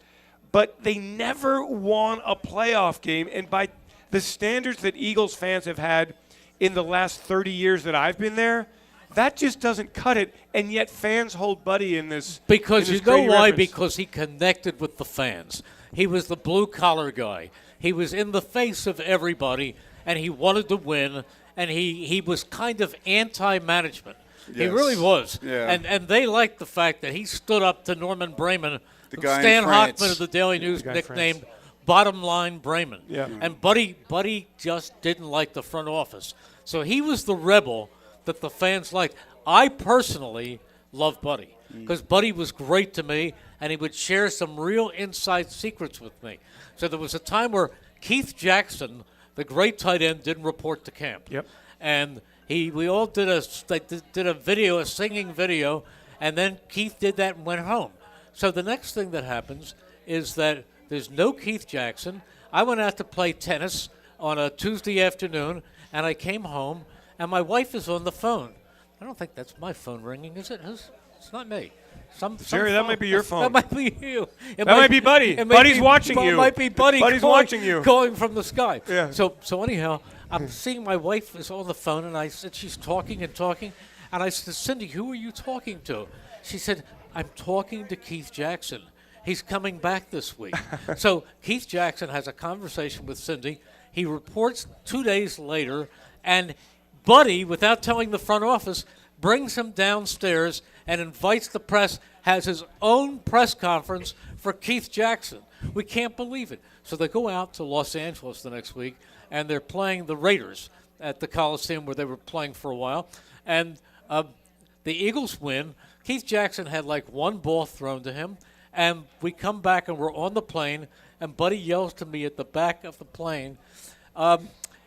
but they never won a playoff game. And by the standards that Eagles fans have had in the last 30 years that I've been there, that just doesn't cut it. And yet fans hold Buddy in this. Because in this you know great why? reverence. Because he connected with the fans. He was the blue-collar guy. He was in the face of everybody, and he wanted to win, and he was kind of anti-management. Yes. He really was. Yeah. And they liked the fact that he stood up to Norman Bremen, The who guy in Stan France. Hochman of the Daily News guy in nicknamed Bottom Line Bremen. Yeah. And Buddy just didn't like the front office. So he was the rebel that the fans liked. I personally love Buddy because Buddy was great to me, and he would share some real inside secrets with me. So there was a time where Keith Jackson, the great tight end, didn't report to camp. Yep. And we all did a video, a singing video, and then Keith did that and went home. So the next thing that happens is that there's no Keith Jackson. I went out to play tennis on a Tuesday afternoon, and I came home, and my wife is on the phone. I don't think that's my phone ringing, is it? It's not me. Gerry, that might be your phone. That might be you. That might be Buddy. Buddy's watching you. It might be Buddy. Buddy's watching you. Calling from the sky. Yeah. So anyhow, I'm seeing my wife is on the phone, and I said she's talking, and I said, Cindy, who are you talking to? She said, I'm talking to Keith Jackson. He's coming back this week. So Keith Jackson has a conversation with Cindy. He reports 2 days later, and Buddy, without telling the front office, brings him downstairs and invites the press, has his own press conference for Keith Jackson. We can't believe it. So they go out to Los Angeles the next week, and they're playing the Raiders at the Coliseum where they were playing for a while. And the Eagles win. Keith Jackson had like one ball thrown to him, and we come back and we're on the plane, and Buddy yells to me at the back of the plane.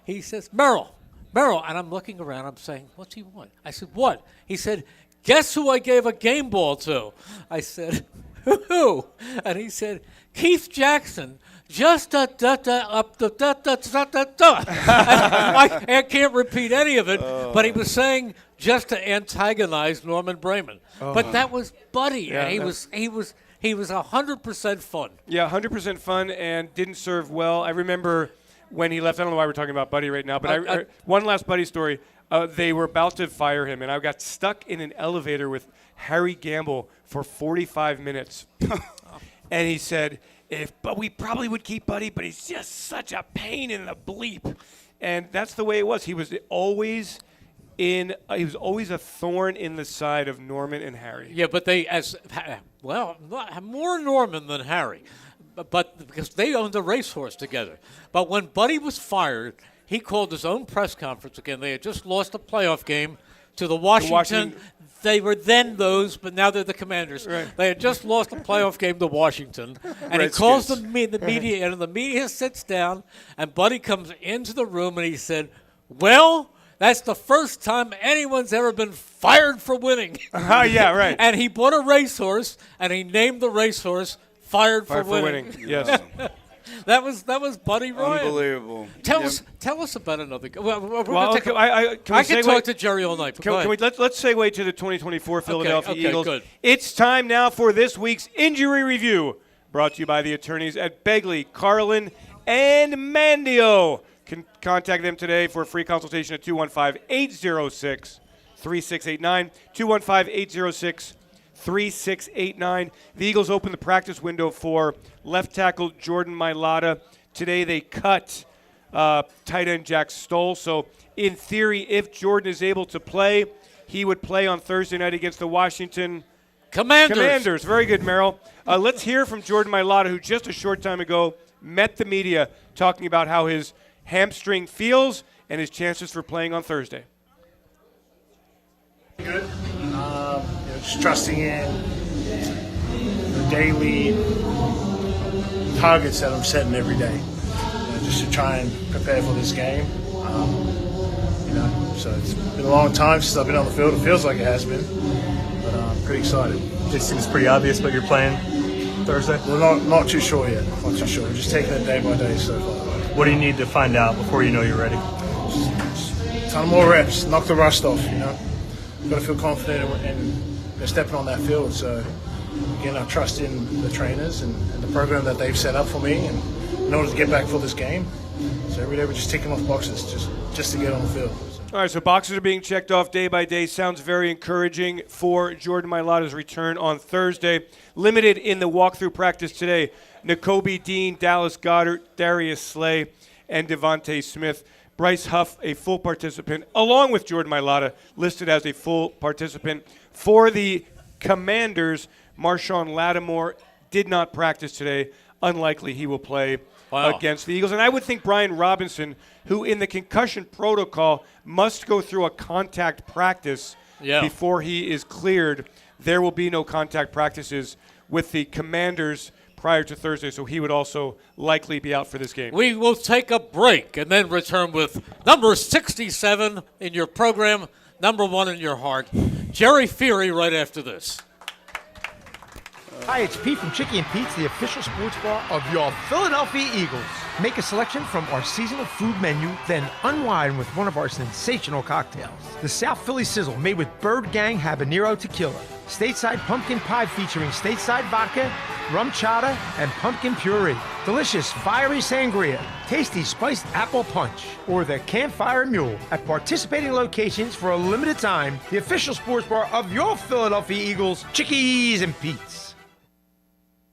He says, Merrill, and I'm looking around. I'm saying, what's he want? I said, what? He said, guess who I gave a game ball to? I said, who? And he said, Keith Jackson. Just up I can't repeat any of it, but he was saying just to antagonize Norman Bremen. But that was Buddy, and he was 100% fun. Yeah, 100% fun and didn't serve well. I remember when he left. I don't know why we're talking about Buddy right now, but one last Buddy story. They were about to fire him, and I got stuck in an elevator with Harry Gamble for 45 minutes. And he said, but we probably would keep Buddy, but he's just such a pain in the bleep. And that's the way it was. He was always a thorn in the side of Norman and Harry. Yeah, but more Norman than Harry, but because they owned a racehorse together. But when Buddy was fired, he called his own press conference again. They had just lost a playoff game to the Washington. They were then those, but now they're the Commanders. Right. They had just lost a playoff game to Washington. And he calls the media in, and the media sits down, and Buddy comes into the room, and he said, well, that's the first time anyone's ever been fired for winning. Yeah, right. And he bought a racehorse, and he named the racehorse Fired for Winning. Yes. That was Buddy Ryan. Unbelievable. Tell us about another guy. I can talk to Gerry all night. Let's segue to the 2024 Philadelphia Okay, Eagles. good. It's time now for this week's injury review, brought to you by the attorneys at Begley, Carlin, and Mandio. Can contact them today for a free consultation at 215-806-3689. 215-806-3689. The Eagles open the practice window for left tackle Jordan Mailata. Today they cut tight end Jack Stoll. So in theory, if Jordan is able to play, he would play on Thursday night against the Washington Commanders. Very good, Merrill. Let's hear from Jordan Mailata, who just a short time ago met the media talking about how his hamstring feels and his chances for playing on Thursday. Good. Just trusting in the daily targets that I'm setting every day, just to try and prepare for this game. So it's been a long time since I've been on the field. It feels like it has been, but I'm pretty excited. It seems pretty obvious, but you're playing Thursday? We're not too sure yet. Not too sure. We're just taking it day by day so far. What do you need to find out before you know you're ready? Just ton more reps, knock the rust off. Got to feel confident in stepping on that field. So again, I trust in the trainers and the program that they've set up for me, and in order to get back for this game. So every day we're just ticking off boxes just to get on the field. All right, so boxes are being checked off day by day. Sounds very encouraging for Jordan Mailata's return on Thursday. Limited in the walkthrough practice today, Nakobe Dean, Dallas Goedert, Darius Slay, and Devontae Smith. Bryce Huff, a full participant, along with Jordan Mailata, listed as a full participant. For the Commanders, Marshawn Lattimore did not practice today. Unlikely he will play against the Eagles. And I would think Brian Robinson, who in the concussion protocol must go through a contact practice before he is cleared, there will be no contact practices with the Commanders prior to Thursday, so he would also likely be out for this game. We will take a break and then return with number 67 in your program, number 1 in your heart, Gerry Feehery, right after this. Hi, it's Pete from Chicky and Pete's, the official sports bar of your Philadelphia Eagles. Make a selection from our seasonal food menu, then unwind with one of our sensational cocktails. The South Philly Sizzle, made with Bird Gang Habanero Tequila. Stateside Pumpkin Pie featuring stateside vodka, rum chata, and pumpkin puree. Delicious fiery sangria, tasty spiced apple punch, or the Campfire Mule at participating locations for a limited time. The official sports bar of your Philadelphia Eagles, Chickies and Pete's.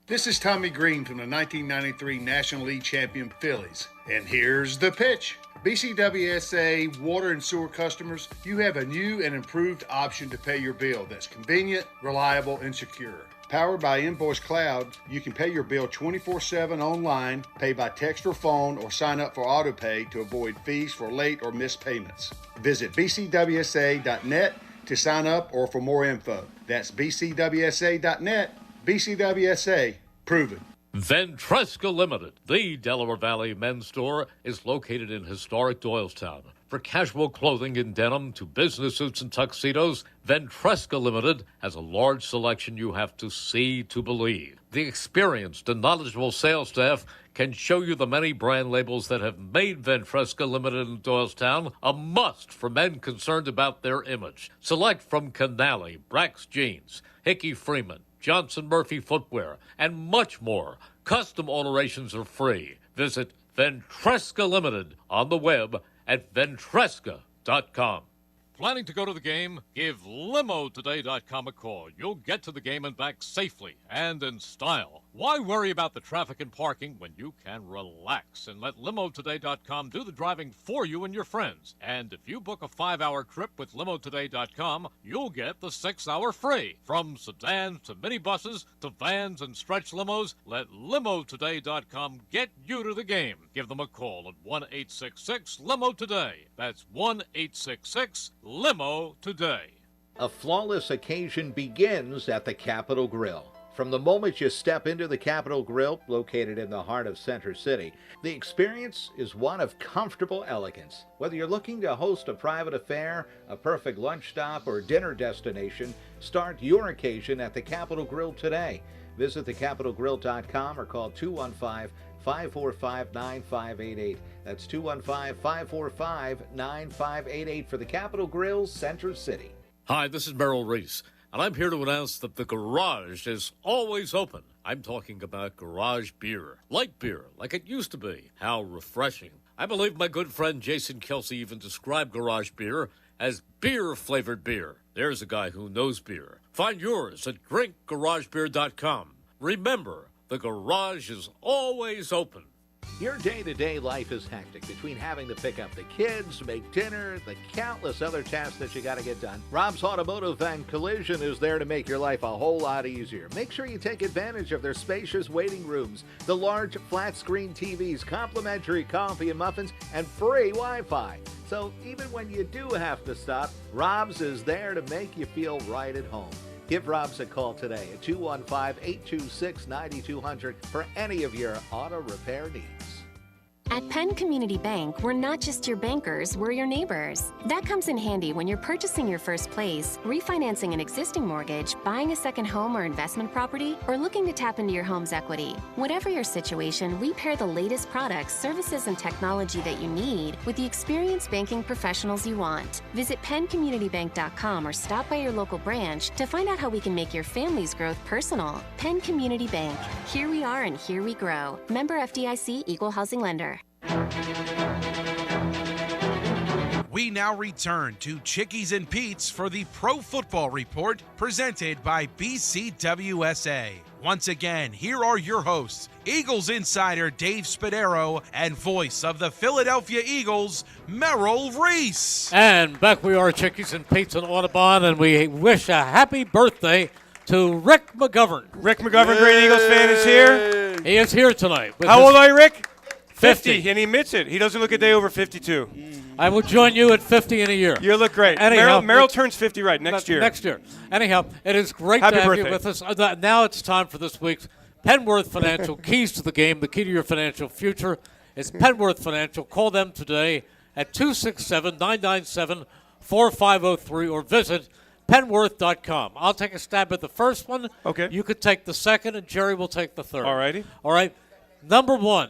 This is Tommy Green from the 1993 National League champion Phillies. And here's the pitch. BCWSA water and sewer customers, you have a new and improved option to pay your bill that's convenient, reliable, and secure. Powered by Invoice Cloud, you can pay your bill 24/7 online, pay by text or phone, or sign up for AutoPay to avoid fees for late or missed payments. Visit bcwsa.net to sign up or for more info. That's bcwsa.net. BCWSA, proven. Ventresca Limited, the Delaware Valley men's store, is located in historic Doylestown. For casual clothing in denim to business suits and tuxedos, Ventresca Limited has a large selection you have to see to believe. The experienced and knowledgeable sales staff can show you the many brand labels that have made Ventresca Limited in Doylestown a must for men concerned about their image. Select from Canali, Brax Jeans, Hickey Freeman, Johnson Murphy Footwear, and much more. Custom alterations are free. Visit Ventresca Limited on the web at ventresca.com. Planning to go to the game? Give LimoToday.com a call. You'll get to the game and back safely and in style. Why worry about the traffic and parking when you can relax and let LimoToday.com do the driving for you and your friends? And if you book a 5-hour trip with LimoToday.com, you'll get the 6-hour free. From sedans to minibuses to vans and stretch limos, let LimoToday.com get you to the game. Give them a call at 1-866-LIMO-TODAY. That's 1-866-LIMO today. A flawless occasion begins at the Capitol Grill. From the moment you step into the Capitol Grill, located in the heart of Center City, the experience is one of comfortable elegance. Whether you're looking to host a private affair, a perfect lunch stop, or dinner destination, start your occasion at the Capitol Grill today. Visit thecapitolgrill.com or call 215-545-9588. That's 215-545-9588 for the Capitol Grill, Center City. Hi, this is Merrill Reese, and I'm here to announce that the garage is always open. I'm talking about garage beer. Light beer, like it used to be. How refreshing. I believe my good friend Jason Kelsey even described garage beer as beer-flavored beer. There's a guy who knows beer. Find yours at drinkgaragebeer.com. Remember, the garage is always open. Your day-to-day life is hectic between having to pick up the kids, make dinner, the countless other tasks that you got to get done. Rob's Automotive and Collision is there to make your life a whole lot easier. Make sure you take advantage of their spacious waiting rooms, the large flat-screen TVs, complimentary coffee and muffins, and free Wi-Fi. So even when you do have to stop, Rob's is there to make you feel right at home. Give Rob's a call today at 215-826-9200 for any of your auto repair needs. At Penn Community Bank, we're not just your bankers, we're your neighbors. That comes in handy when you're purchasing your first place, refinancing an existing mortgage, buying a second home or investment property, or looking to tap into your home's equity. Whatever your situation, we pair the latest products, services, and technology that you need with the experienced banking professionals you want. Visit PennCommunityBank.com or stop by your local branch to find out how we can make your family's growth personal. Penn Community Bank. Here we are and here we grow. Member FDIC, Equal Housing Lender. We now return to Chickies and Pete's for the Pro Football Report presented by BCWSA. Once again, here are your hosts, Eagles insider Dave Spadaro and voice of the Philadelphia Eagles, Merrill Reese. And back we are, Chickies and Pete's in Audubon, and we wish a happy birthday to Rick McGovern. Rick McGovern, great Eagles fan, is here. He is here tonight. How old are you, Rick? 50. And he admits it. He doesn't look a day over 52. I will join you at 50 in a year. You look great. Anyhow, Merrill turns 50 next year. Next year. Anyhow, it is great Happy to have birthday. you with us. Now it's time for this week's Penworth Financial Keys to the Game. The key to your financial future is Penworth Financial. Call them today at 267-997-4503 or visit Penworth.com. I'll take a stab at the first one. Okay. You could take the second, and Gerry will take the third. All righty. All right. Number one,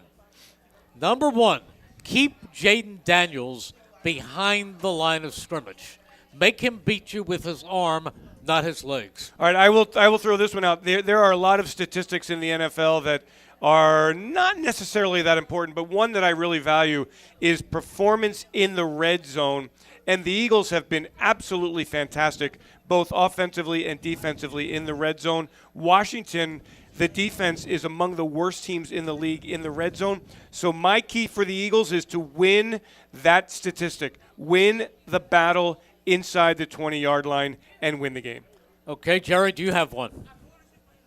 keep Jaden Daniels behind the line of scrimmage. Make him beat you with his arm, not his legs. All right, I will throw this one out. There are a lot of statistics in the NFL that are not necessarily that important, but one that I really value is performance in the red zone. And the Eagles have been absolutely fantastic, both offensively and defensively in the red zone. Washington, the defense is among the worst teams in the league in the red zone. So my key for the Eagles is to win that statistic, win the battle inside the 20-yard line, and win the game. Okay, Gerry, do you have one?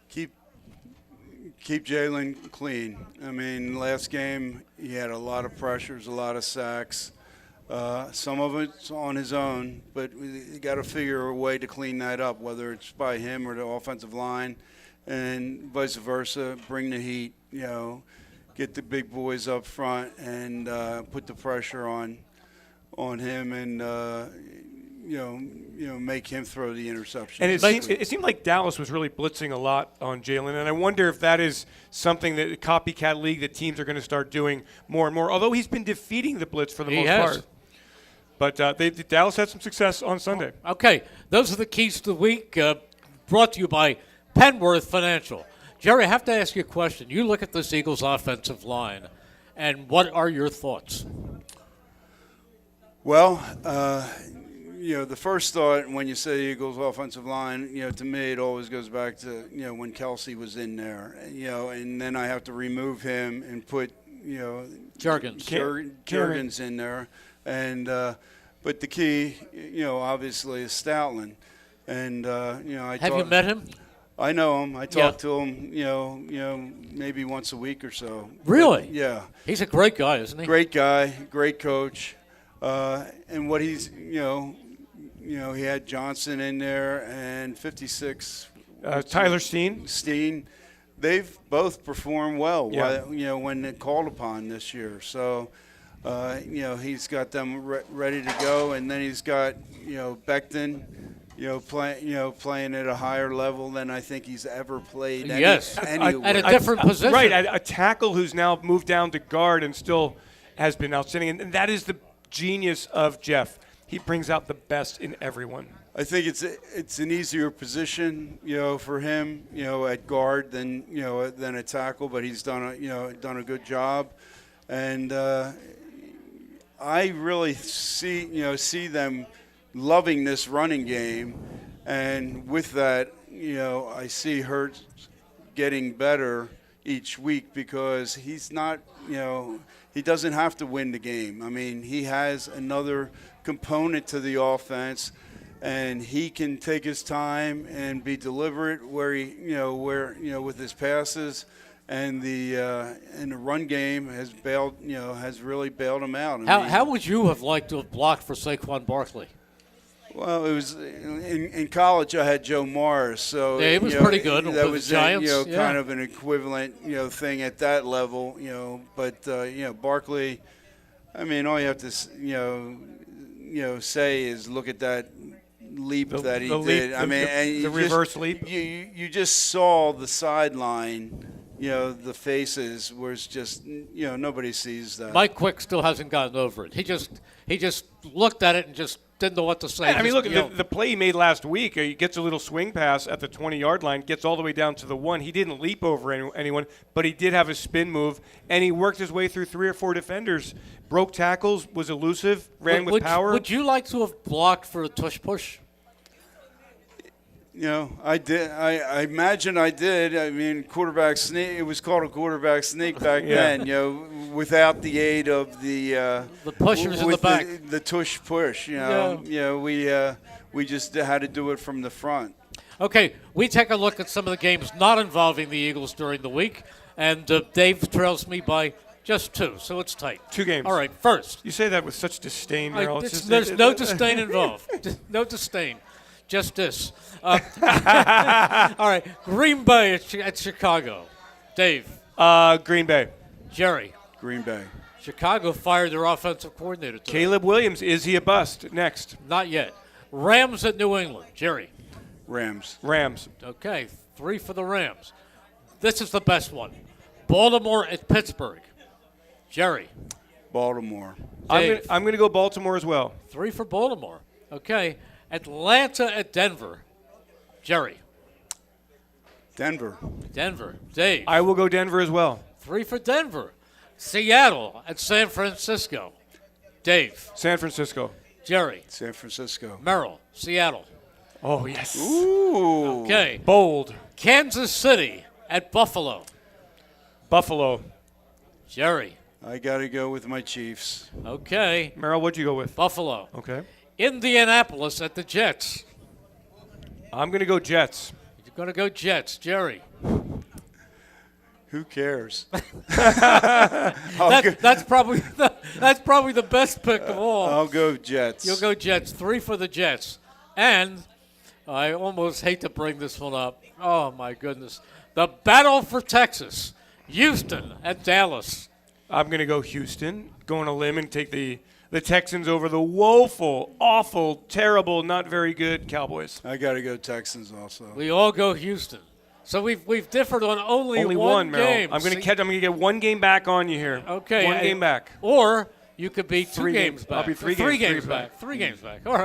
Keep Jalen clean. I mean, last game he had a lot of pressures, a lot of sacks. Some of it's on his own, but you got to figure a way to clean that up, whether it's by him or the offensive line, and vice versa. Bring the heat, get the big boys up front and put the pressure on him, and make him throw the interception. And it seemed like Dallas was really blitzing a lot on Jalen, and I wonder if that is something that the copycat league that teams are going to start doing more and more. Although he's been defeating the blitz for the most part. But Dallas had some success on Sunday. Okay, those are the keys to the week, brought to you by Penworth Financial. Gerry, I have to ask you a question. You look at this Eagles offensive line, and what are your thoughts? Well, the first thought when you say Eagles offensive line, to me it always goes back to, when Kelsey was in there, and then I have to remove him and put, Jurgens in there. And but the key, obviously is Stoutland. And, Have you met him? I know him. I talk to him, maybe once a week or so. Really? But, yeah. He's a great guy, isn't he? Great guy, great coach. And what he's, he had Johnson in there and 56. Tyler Steen. They've both performed well, Yeah. when they're called upon this year. So, he's got them ready to go. And then he's got, Becton, playing at a higher level than I think he's ever played. Yes, anywhere. at a different position. Right, a tackle who's now moved down to guard and still has been outstanding. And that is the genius of Jeff. He brings out the best in everyone. I think it's an easier position, for him, at guard than a tackle, but he's done a good job. And I really see them loving this running game, and with that, I see Hurts getting better, each week because he's not, he doesn't have to win the game. I mean, he has another component to the offense, and he can take his time and be deliberate with his passes, and the run game has really bailed him out. How would you have liked to have blocked for Saquon Barkley? Well, it was in college. I had Joe Morris, so yeah, he was pretty good. That was Giants, kind of an equivalent thing at that level. But Barkley. I mean, all you have to say is look at that leap that he did. The reverse leap. You just saw the sideline. The faces where it's just nobody sees that. Mike Quick still hasn't gotten over it. He just looked at it and just didn't know what to say. I mean, look at the play he made last week. He gets a little swing pass at the 20-yard line, gets all the way down to the 1. He didn't leap over anyone, but he did have a spin move, and he worked his way through 3 or 4 defenders, broke tackles, was elusive, ran with power. Would you like to have blocked for a tush push? I did. I imagine I did. I mean, quarterback sneak. It was called a quarterback sneak back then. Without the aid of the pushers in the back, the tush push. We just had to do it from the front. Okay, we take a look at some of the games not involving the Eagles during the week, and Dave trails me by just 2, so it's tight. 2 games. All right, first. You say that with such disdain, Merrill. There's no disdain involved. No disdain. Just this. All right, Green Bay at Chicago. Dave. Green Bay. Jerry. Green Bay. Chicago fired their offensive coordinator today. Caleb Williams, is he a bust? Next. Not yet. Rams at New England. Jerry. Rams. Okay, 3 for the Rams. This is the best one. Baltimore at Pittsburgh. Jerry. Baltimore. Dave. I'm going to go Baltimore as well. 3 for Baltimore. Okay. Atlanta at Denver. Jerry. Denver. Dave. I will go Denver as well. 3 for Denver. Seattle at San Francisco. Dave. San Francisco. Jerry. San Francisco. Merrill. Seattle. Oh, yes. Ooh. Okay. Bold. Kansas City at Buffalo. Buffalo. Jerry. I got to go with my Chiefs. Okay. Merrill, what'd you go with? Buffalo. Okay. Indianapolis at the Jets. I'm going to go Jets. You're going to go Jets. Jerry. Who cares? That's probably the best pick of all. I'll go Jets. You'll go Jets. 3 for the Jets. And I almost hate to bring this one up. Oh, my goodness. The battle for Texas. Houston at Dallas. I'm going to go Houston. Go on a limb and take the Texans over the woeful, awful, terrible, not very good Cowboys. I got to go Texans also. We all go Houston. So we've differed on only one game. I'm going to get 1 game back on you here. Okay. 1 game back. Or you could be 2 games back. I'll be 3 games back. 3 games back. All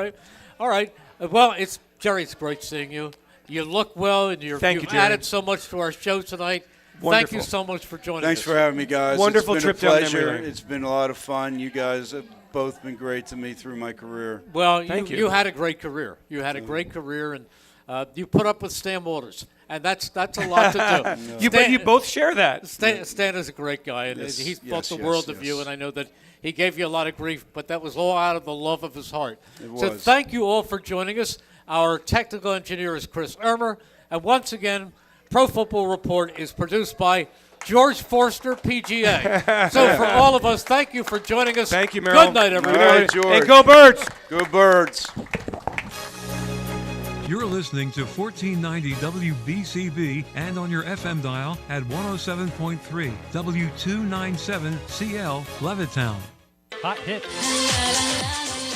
right. Well, Jerry, it's great seeing you. You look well, and you've added so much to our show tonight. Wonderful. Thank you so much for joining us. Thanks for having me, guys. Wonderful it's been trip a pleasure. down memory lane. It's been a lot of fun. You guys have both been great to me through my career. Well, Thank you. You had a great career. You had a great career, and you put up with Stan Waters, and that's a lot to do. You both share that. Stan is a great guy, and he's thought the world of you, and I know that he gave you a lot of grief, but that was all out of the love of his heart. So thank you all for joining us. Our technical engineer is Chris Ermer, and once again, Pro Football Report is produced by George Forster, PGA. So for all of us, thank you for joining us. Thank you, Merrill. Good night, everybody. All right, George. And go Birds! Go Birds! You're listening to 1490 WBCB and on your FM dial at 107.3 W297CL Levittown. Hot hit.